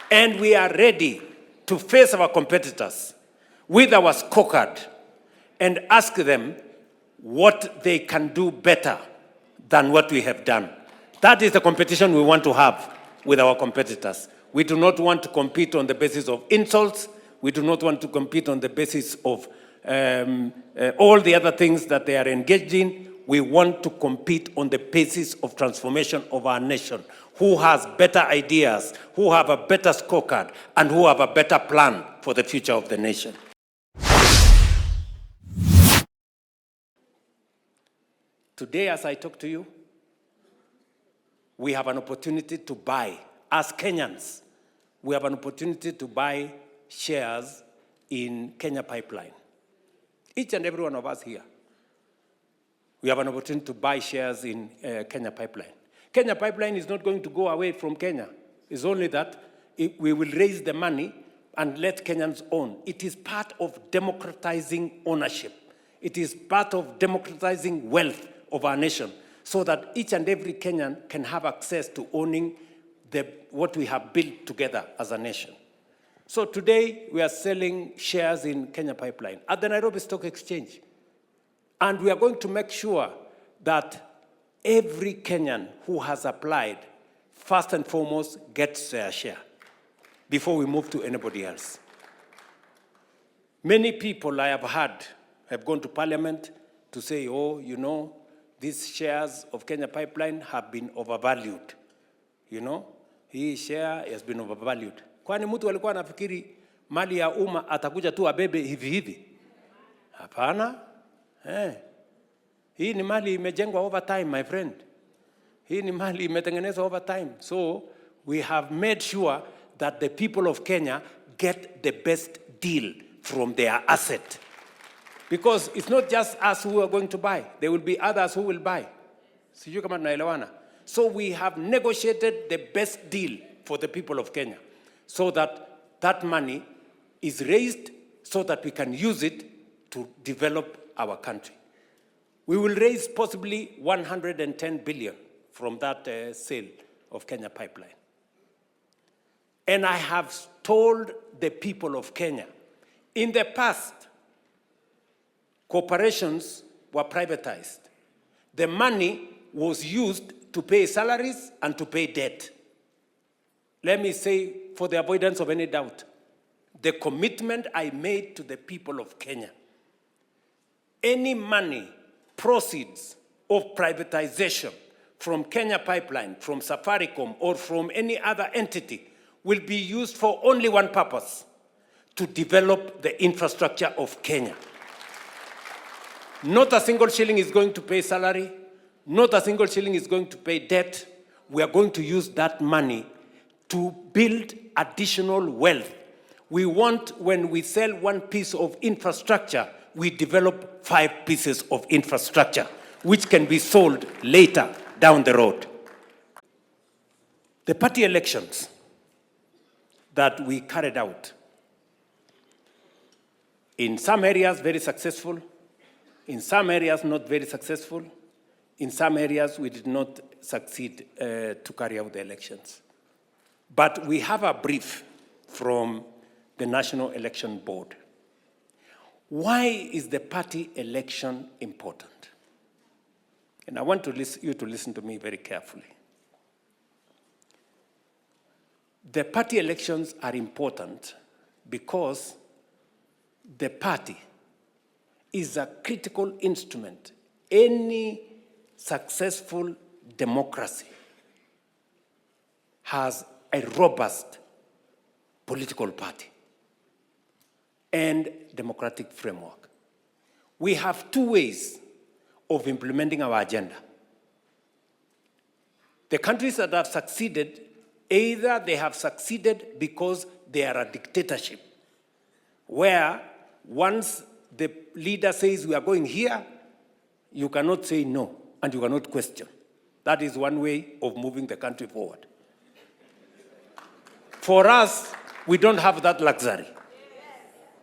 And we are ready to face our competitors with our scorecard and ask them what they can do better than what we have done. That is the competition we want to have with our competitors. We do not want to compete on the basis of insults. We do not want to compete on the basis of all the other things that they are engaged in. We want to compete on the basis of transformation of our nation. Who has better ideas, who have a better scorecard, and who have a better plan for the future of the nation. Today, as I talk to you, we have an opportunity to buy, as Kenyans, we have an opportunity to buy shares in Kenya Pipeline. Each and every one of us here, we have an opportunity to buy shares in Kenya Pipeline. Kenya Pipeline is not going to go away from Kenya. It's only that we will raise the money and let Kenyans own. It is part of democratizing ownership. It is part of democratizing wealth of our nation, so that each and every Kenyan can have access to owning what we have built together as a nation. So today, we are selling shares in Kenya Pipeline at the Nairobi Stock Exchange. And we are going to make sure that every Kenyan who has applied, first and foremost, gets their share before we move to anybody else. Many people I have heard have gone to Parliament to say, oh, you know, these shares of Kenya Pipeline have been overvalued. You know, hii share has been overvalued. Kwani mtu alikuwa anafikiri mali ya umma atakuja tu abebe hivi hivi? Hapana. Hii ni mali imejengwa over time, my friend. Hii ni mali imetengenezwa over time. So we have made sure that the people of Kenya get the best deal from their asset. Because it's not just us who are going to buy. There will be others who will buy. Sijui kama tunaelewana. So we have negotiated the best deal for the people of Kenya, so that that money is raised so that we can use it to develop our country. We will raise possibly 110 billion from that sale of Kenya Pipeline. And I have told the people of Kenya, in the past, corporations were privatized. The money was used to pay salaries and to pay debt. Let me say, for the avoidance of any doubt, the commitment I made to the people of Kenya, any money, proceeds of privatization from Kenya Pipeline, from Safaricom, or from any other entity will be used for only one purpose: to develop the infrastructure of Kenya. Not a single shilling is going to pay salary. Not a single shilling is going to pay debt. We are going to use that money to build additional wealth. We want, when we sell one piece of infrastructure, we develop 5 pieces of infrastructure, which can be sold later down the road. The party elections that we carried out, in some areas very successful, in some areas not very successful, in some areas we did not succeed to carry out the elections. But we have a brief from the National Election Board. Why is the party election important? And I want you to listen to me very carefully. The party elections are important because the party is a critical instrument. Any successful democracy has a robust political party and democratic framework. We have 2 ways of implementing our agenda. The countries that have succeeded, either they have succeeded because they are a dictatorship, where once the leader says we are going here, you cannot say no, and you cannot question. That is one way of moving the country forward. For us, we don't have that luxury.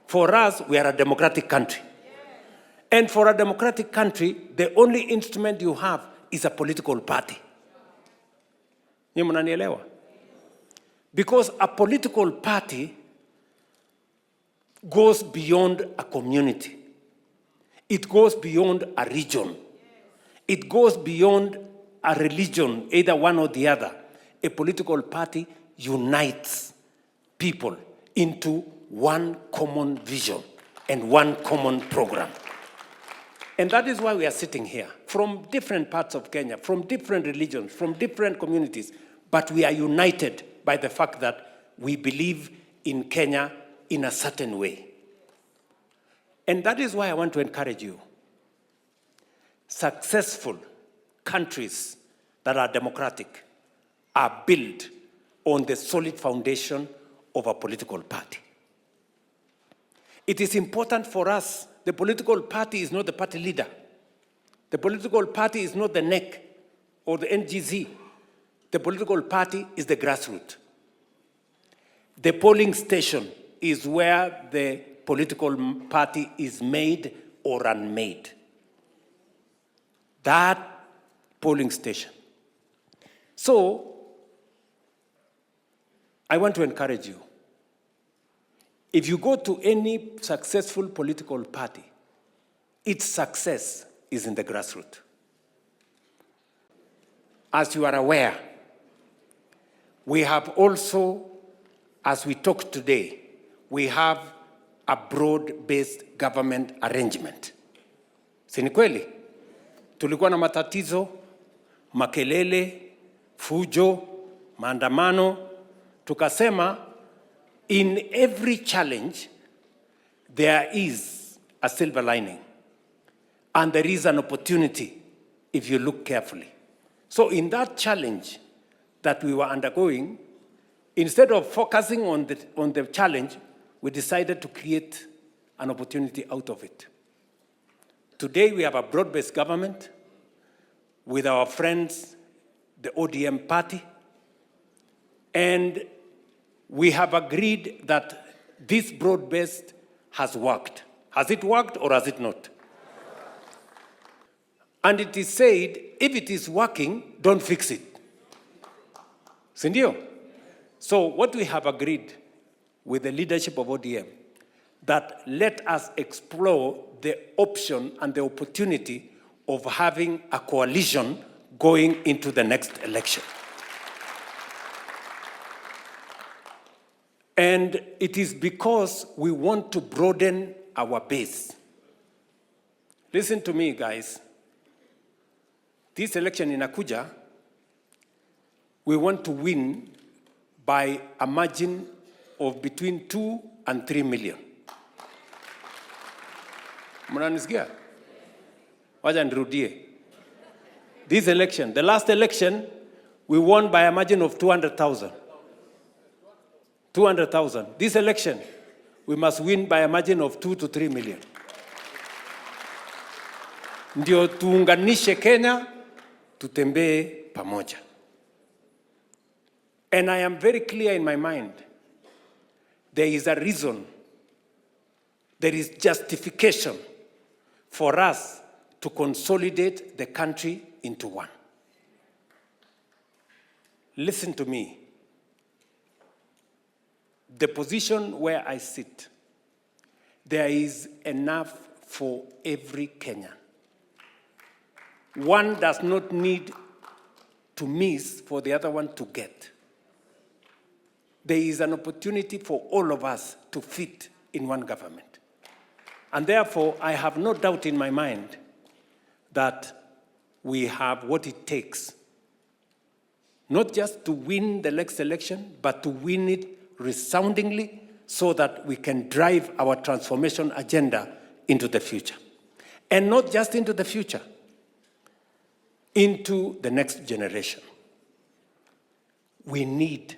For us, we are a democratic country. And for a democratic country, the only instrument you have is a political party. Because a political party goes beyond a community. It goes beyond a region. It goes beyond a religion, either one or the other. A political party unites people into one common vision and one common program. And that is why we are sitting here, from different parts of Kenya, from different religions, from different communities, but we are united by the fact that we believe in Kenya in a certain way. And that is why I want to encourage you. Successful countries that are democratic are built on the solid foundation of a political party. It is important for us. The political party is not the party leader. The political party is not the NEC or the NGZ. The political party is the grassroots. The polling station is where the political party is made or unmade. That polling station. So, I want to encourage you. If you go to any successful political party, its success is in the grassroots. As you are aware, we have also, as we talk today, we have a broad-based government arrangement. Si ni kweli? Tulikuwa na matatizo, makelele, fujo, maandamano, tukasema, in every challenge, there is a silver lining. And there is an opportunity if you look carefully. So in that challenge that we were undergoing, instead of focusing on the challenge, we decided to create an opportunity out of it. Today we have a broad-based government with our friends, the ODM party, and we have agreed that this broad-based has worked. Has it worked or has it not? And it is said, if it is working, don't fix it. Sindio? So what we have agreed with the leadership of ODM, that let us explore the option and the opportunity of having a coalition going into the next election. And it is because we want to broaden our base. Listen to me, guys. This election in Abuja, we want to win by a margin of between 2 and 3 million. Mnanisikia? Wacha nirudie. This election, the last election, we won by a margin of 200,000. 200,000. This election, we must win by a margin of 2 to 3 million. Ndio tuunganishe Kenya, tutembee pamoja. And I am very clear in my mind. There is a reason, there is justification for us to consolidate the country into one. Listen to me. The position where I sit, there is enough for every Kenyan. One does not need to miss for the other one to get. There is an opportunity for all of us to fit in one government. And therefore, I have no doubt in my mind that we have what it takes, not just to win the next election, but to win it resoundingly so that we can drive our transformation agenda into the future. And not just into the future, into the next generation. We need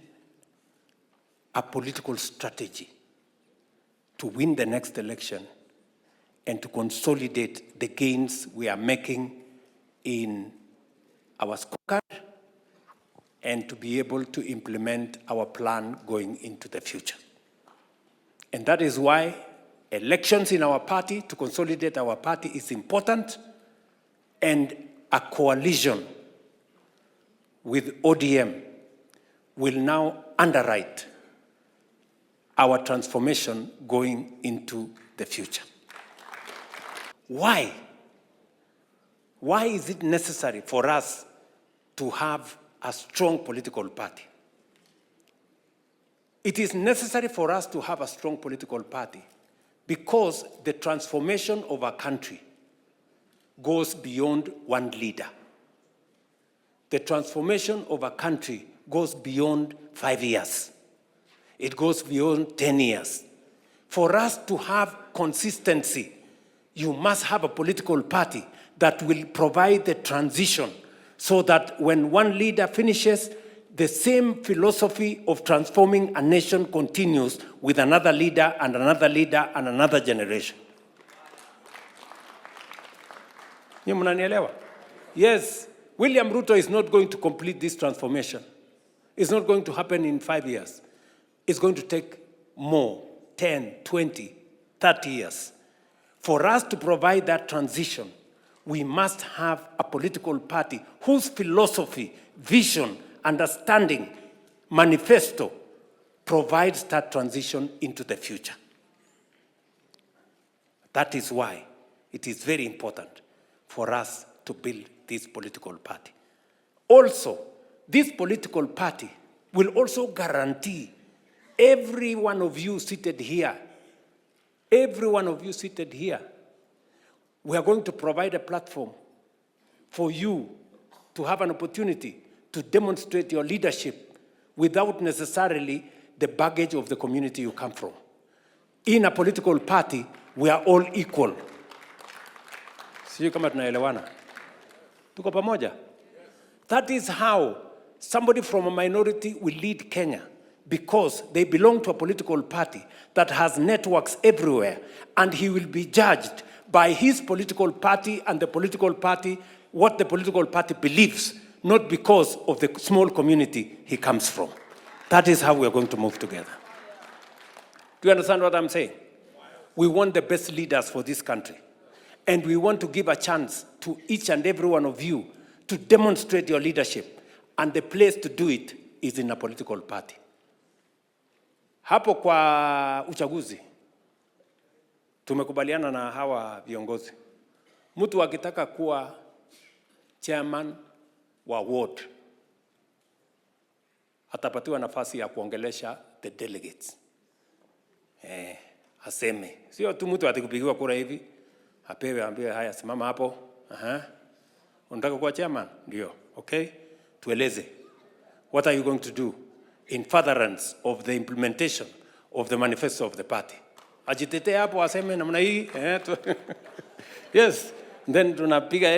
a political strategy to win the next election and to consolidate the gains we are making in our scorecard and to be able to implement our plan going into the future. And that is why elections in our party, to consolidate our party, is important, and a coalition with ODM will now underwrite our transformation going into the future. Why? Why is it necessary for us to have a strong political party? It is necessary for us to have a strong political party because the transformation of a country goes beyond one leader. The transformation of a country goes beyond 5 years. It goes beyond 10 years. For us to have consistency, you must have a political party that will provide the transition so that when one leader finishes, the same philosophy of transforming a nation continues with another leader and another leader and another generation. Yes, William Ruto is not going to complete this transformation. It's not going to happen in 5 years. It's going to take more, 10, 20, 30 years. For us to provide that transition, we must have a political party whose philosophy, vision, understanding, manifesto provides that transition into the future. That is why it is very important for us to build this political party. Also, this political party will also guarantee every one of you seated here, we are going to provide a platform for you to have an opportunity to demonstrate your leadership without necessarily the baggage of the community you come from. In a political party, we are all equal. Sio kama tunaelewana. Tuko pamoja? That is how somebody from a minority will lead Kenya, because they belong to a political party that has networks everywhere, and he will be judged by his political party and the political party, what the political party believes, not because of the small community he comes from. That is how we are going to move together. Do you understand what I'm saying? We want the best leaders for this country. And we want to give a chance to each and every one of you to demonstrate your leadership. And the place to do it is in a political party. Hapo kwa uchaguzi, tumekubaliana na hawa viongozi. Mtu akitaka kuwa chairman wa ward, atapatiwa nafasi ya kuongelesha the delegates. Aseme. Sio tu mtu atikupigiwa kura hivi, apewe ambiwe haya simama hapo. Unataka kuwa chairman? Ndio. Okay? Tueleze. What are you going to do in furtherance of the implementation of the manifesto of the party? Ajitete hapo aseme namna hii. Yes. Then tunapiga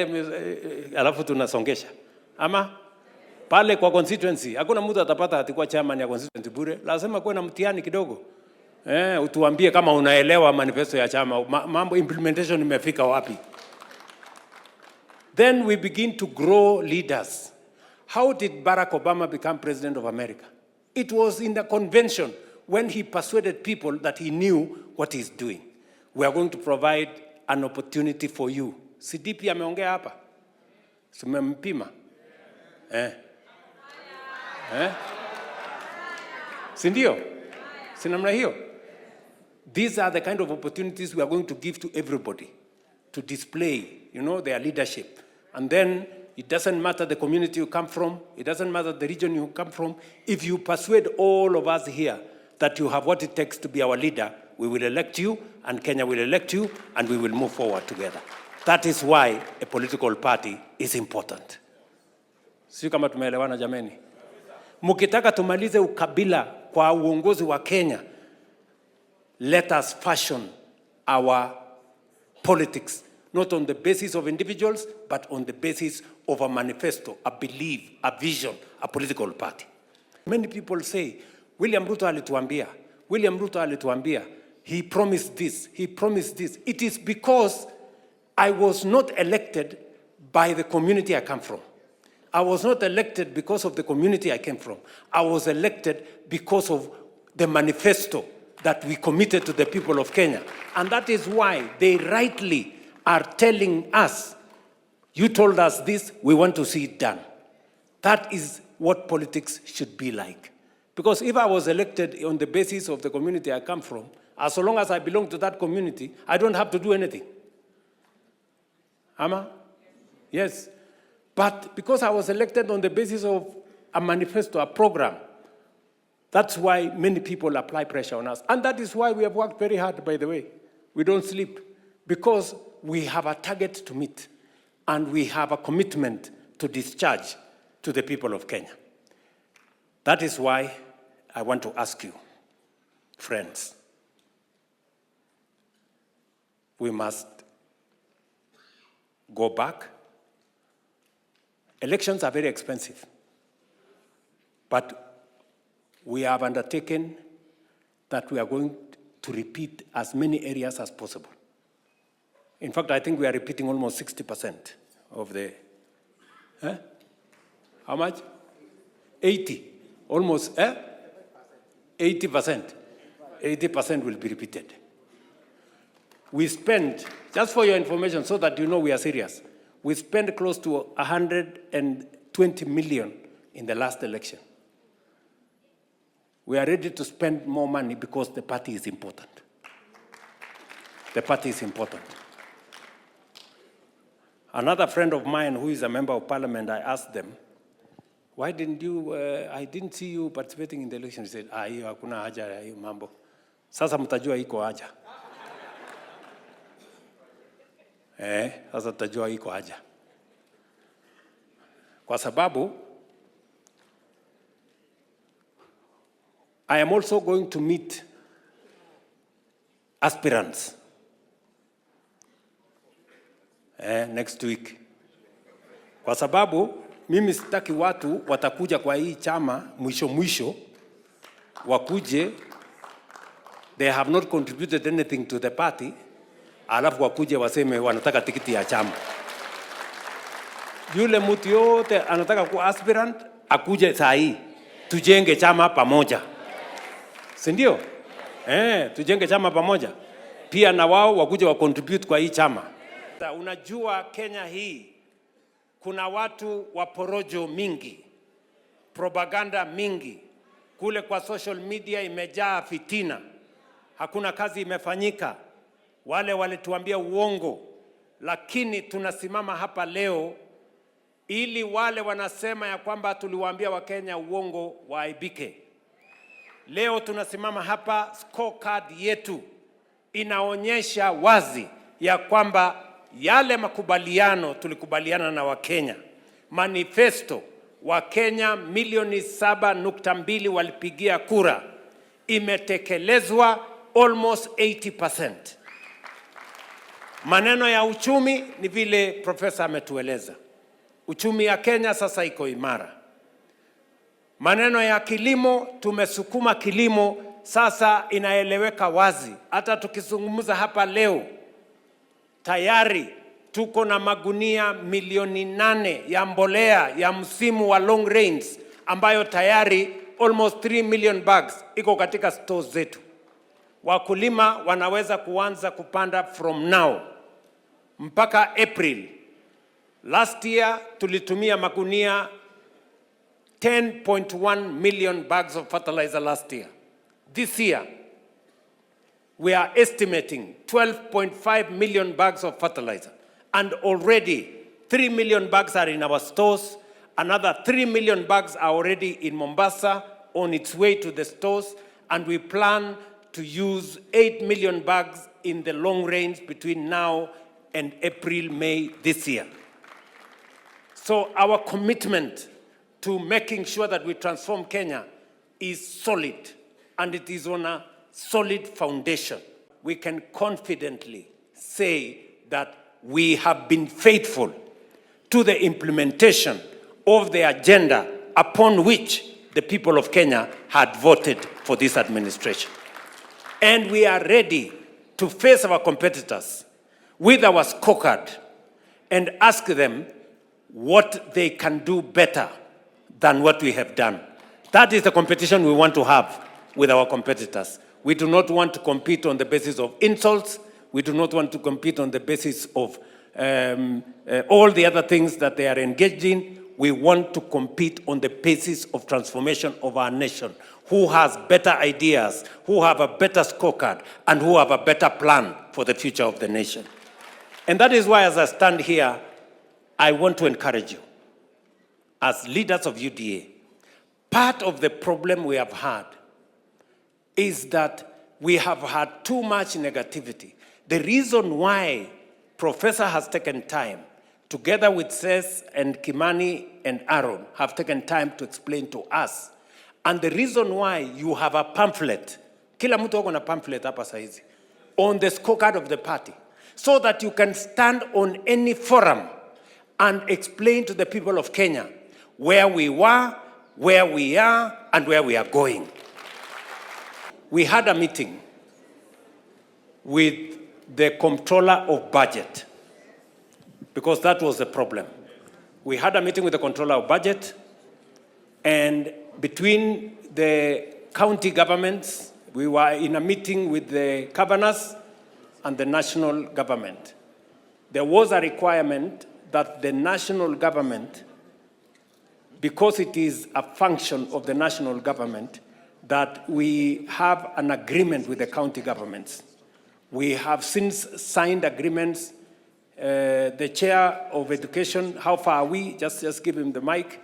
alafu tunasongesha. Ama pale kwa constituency, hakuna mtu atapata atakuwa chairman ya constituency bure. Lazima kuwe na mtihani kidogo. Utuambie kama unaelewa manifesto ya chama, mambo implementation imefika wapi. Then we begin to grow leaders. How did Barack Obama become president of America? It was in the convention when he persuaded people that he knew what he's doing. We are going to provide an opportunity for you. CDP ameongea hapa. Sumempima. Sindio? Sinamna hiyo? These are the kind of opportunities we are going to give to everybody to display, their leadership. And then it doesn't matter the community you come from. It doesn't matter the region you come from. If you persuade all of us here that you have what it takes to be our leader, we will elect you, and Kenya will elect you, and we will move forward together. That is why a political party is important. Sio kama tumeelewana jameni. Mukitaka tumalize ukabila kwa uongozi wa Kenya, let us fashion our politics, not on the basis of individuals, but on the basis of a manifesto, a belief, a vision, a political party. Many people say, William Ruto alituambia, he promised this, he promised this. It is because I was not elected by the community I come from. I was not elected because of the community I came from. I was elected because of the manifesto that we committed to the people of Kenya. And that is why they rightly are telling us, you told us this, we want to see it done. That is what politics should be like. Because if I was elected on the basis of the community I come from, as long as I belong to that community, I don't have to do anything. Ama? Yes. But because I was elected on the basis of a manifesto, a program, that's why many people apply pressure on us. And that is why we have worked very hard, by the way. We don't sleep. Because we have a target to meet. And we have a commitment to discharge to the people of Kenya. That is why I want to ask you, friends, we must go back. Elections are very expensive. But we have undertaken that we are going to repeat as many areas as possible. In fact, I think we are repeating almost 60% of the, how much? 80, almost, 80%. 80% will be repeated. We spent, just for your information, so that you know we are serious, we spent close to 120 million in the last election. We are ready to spend more money because the party is important. The party is important. Another friend of mine who is a member of parliament, I asked them, why didn't you, I didn't see you participating in the election. He said, hiyo hakuna haja ya hiyo mambo. Sasa mtajua iko haja. Sasa mtajua iko haja. Kwa sababu, I am also going to meet aspirants next week. Kwa sababu, mimi sitaki watu watakuja kwa hii chama mwisho wakuje, they have not contributed anything to the party, alafu wakuje waseme wanataka tikiti ya chama. Yule mtu yote anataka kuwa aspirant, akuje saa hii, tujenge chama pamoja. Si ndio? Tujenge chama pamoja. Pia na wao wakuje wa contribute kwa hii chama. Unajua Kenya hii, kuna watu wa porojo mingi, propaganda mingi. Kule kwa social media imejaa fitina. Hakuna kazi imefanyika. Wale walituambia uongo. Lakini tunasimama hapa leo ili wale wanasema ya kwamba tuliwaambia Wakenya uongo waaibike. Leo tunasimama hapa, scorecard yetu inaonyesha wazi ya kwamba yale makubaliano tulikubaliana na Wakenya, manifesto Wakenya milioni 7.2 walipigia kura, imetekelezwa almost 80%. Maneno ya uchumi ni vile profesa ametueleza. Uchumi ya Kenya sasa iko imara. Maneno ya kilimo, tumesukuma kilimo, sasa inaeleweka wazi. Hata tukizungumza hapa leo, tayari tuko na magunia milioni 8 ya mbolea ya msimu wa long range, ambayo tayari almost 3 million bags iko katika stores zetu. Wakulima wanaweza kuanza kupanda from now mpaka April. Last year tulitumia magunia 10.1 million bags of fertilizer last year. This year, we are estimating 12.5 million bags of fertilizer. And already 3 million bags are in our stores. Another 3 million bags are already in Mombasa on its way to the stores. And we plan to use 8 million bags in the long range between now and April, May this year. So our commitment to making sure that we transform Kenya is solid, and it is on a solid foundation. We can confidently say that we have been faithful to the implementation of the agenda upon which the people of Kenya had voted for this administration. And we are ready to face our competitors with our scorecard and ask them what they can do better than what we have done. That is the competition we want to have with our competitors. We do not want to compete on the basis of insults. We do not want to compete on the basis of all the other things that they are engaged in. We want to compete on the basis of transformation of our nation. Who has better ideas, who have a better scorecard, and who have a better plan for the future of the nation. And that is why, as I stand here, I want to encourage you, as leaders of UDA, part of the problem we have had is that we have had too much negativity. The reason why Professor has taken time, together with Seth and Kimani and Aaron, have taken time to explain to us. And the reason why you have a pamphlet, kila mtu wako na pamphlet hapa saizi, on the scorecard of the party, so that you can stand on any forum and explain to the people of Kenya where we were, where we are, and where we are going. We had a meeting with the Comptroller of Budget, because that was the problem. We had a meeting with the Comptroller of Budget, and between the county governments, we were in a meeting with the governors and the national government. There was a requirement that the national government, because it is a function of the national government, that we have an agreement with the county governments. We have since signed agreements. The chair of education, how far are we? Just give him the mic.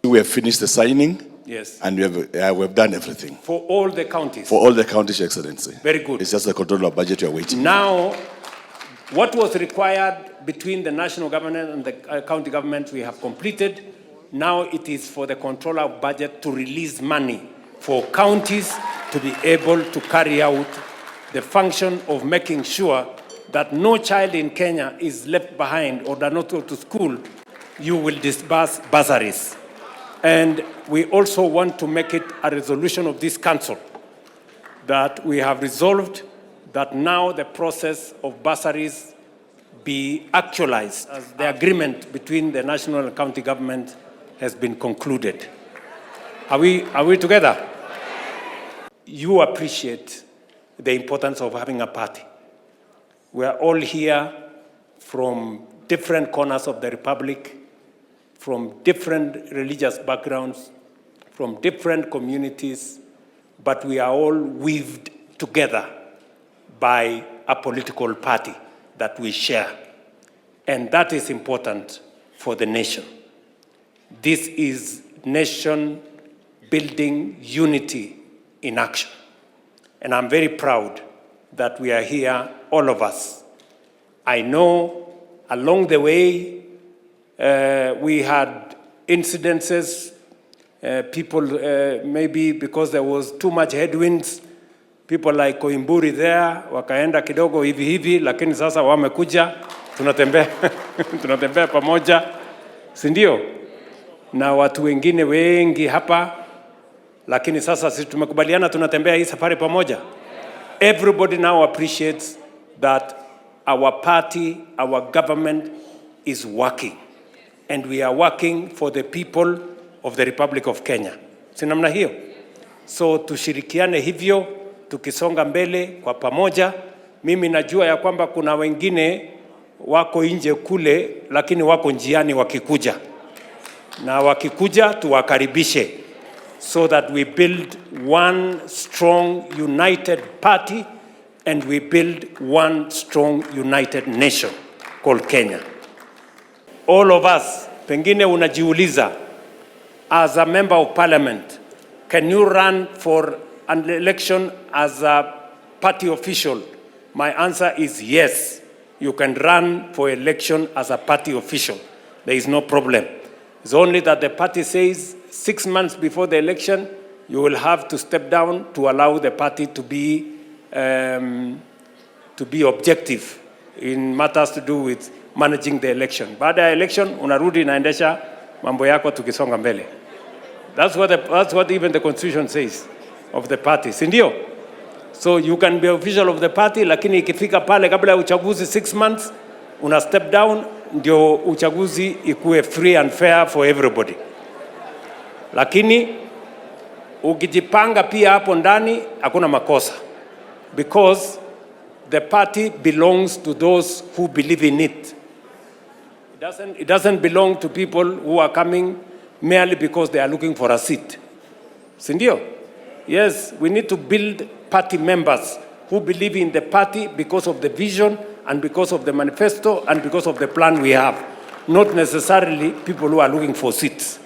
We have finished the signing. Yes. And we have done everything. For all the counties? For all the counties, Your Excellency. Very good. It's just the control of budget you are waiting. Now, what was required between the national government and the county government, we have completed. Now it is for the controller of budget to release money for counties to be able to carry out the function of making sure that no child in Kenya is left behind or does not go to school. You will disburse bursaries. And we also want to make it a resolution of this council that we have resolved that now the process of bursaries be actualized as the agreement between the national and county government has been concluded. Are we together? You appreciate the importance of having a party. We are all here from different corners of the Republic, from different religious backgrounds, from different communities, but we are all weaved together by a political party that we share. And that is important for the nation. This is nation-building unity in action. And I'm very proud that we are here, all of us. I know along the way, we had incidences, people, maybe because there was too much headwinds, people like Koimburi there, wakaenda kidogo hivi hivi, lakini sasa wamekuja, tunatembea pamoja, si ndio? Na watu wengine wengi hapa, lakini sasa sisi tumekubaliana tunatembea hii safari pamoja. Everybody now appreciates that our party, our government is working. And we are working for the people of the Republic of Kenya. Si namna hiyo? So tushirikiane hivyo, tukisonga mbele kwa pamoja. Mimi najua ya kwamba kuna wengine wako nje kule, lakini wako njiani wakikuja. Na wakikuja tuwakaribishe, so that we build one strong, united party, and we build one strong, united nation called Kenya. All of us, pengine unajiuliza, as a member of parliament, can you run for an election as a party official? My answer is yes. You can run for election as a party official. There is no problem. It's only that the party says 6 months before the election, you will have to step down to allow the party to be objective in matters to do with managing the election. Baada ya election, unarudi naendesha mambo yako tukisonga mbele. That's what even the constitution says of the party. Si ndio? So you can be official of the party, lakini ikifika pale kabla ya uchaguzi 6 months, una step down, ndio uchaguzi ikuwe free and fair for everybody. Lakini ukijipanga pia hapo ndani hakuna makosa, because the party belongs to those who believe in it. It doesn't belong to people who are coming merely because they are looking for a seat. Sindio? Yes, we need to build party members who believe in the party because of the vision and because of the manifesto and because of the plan we have, not necessarily people who are looking for seats.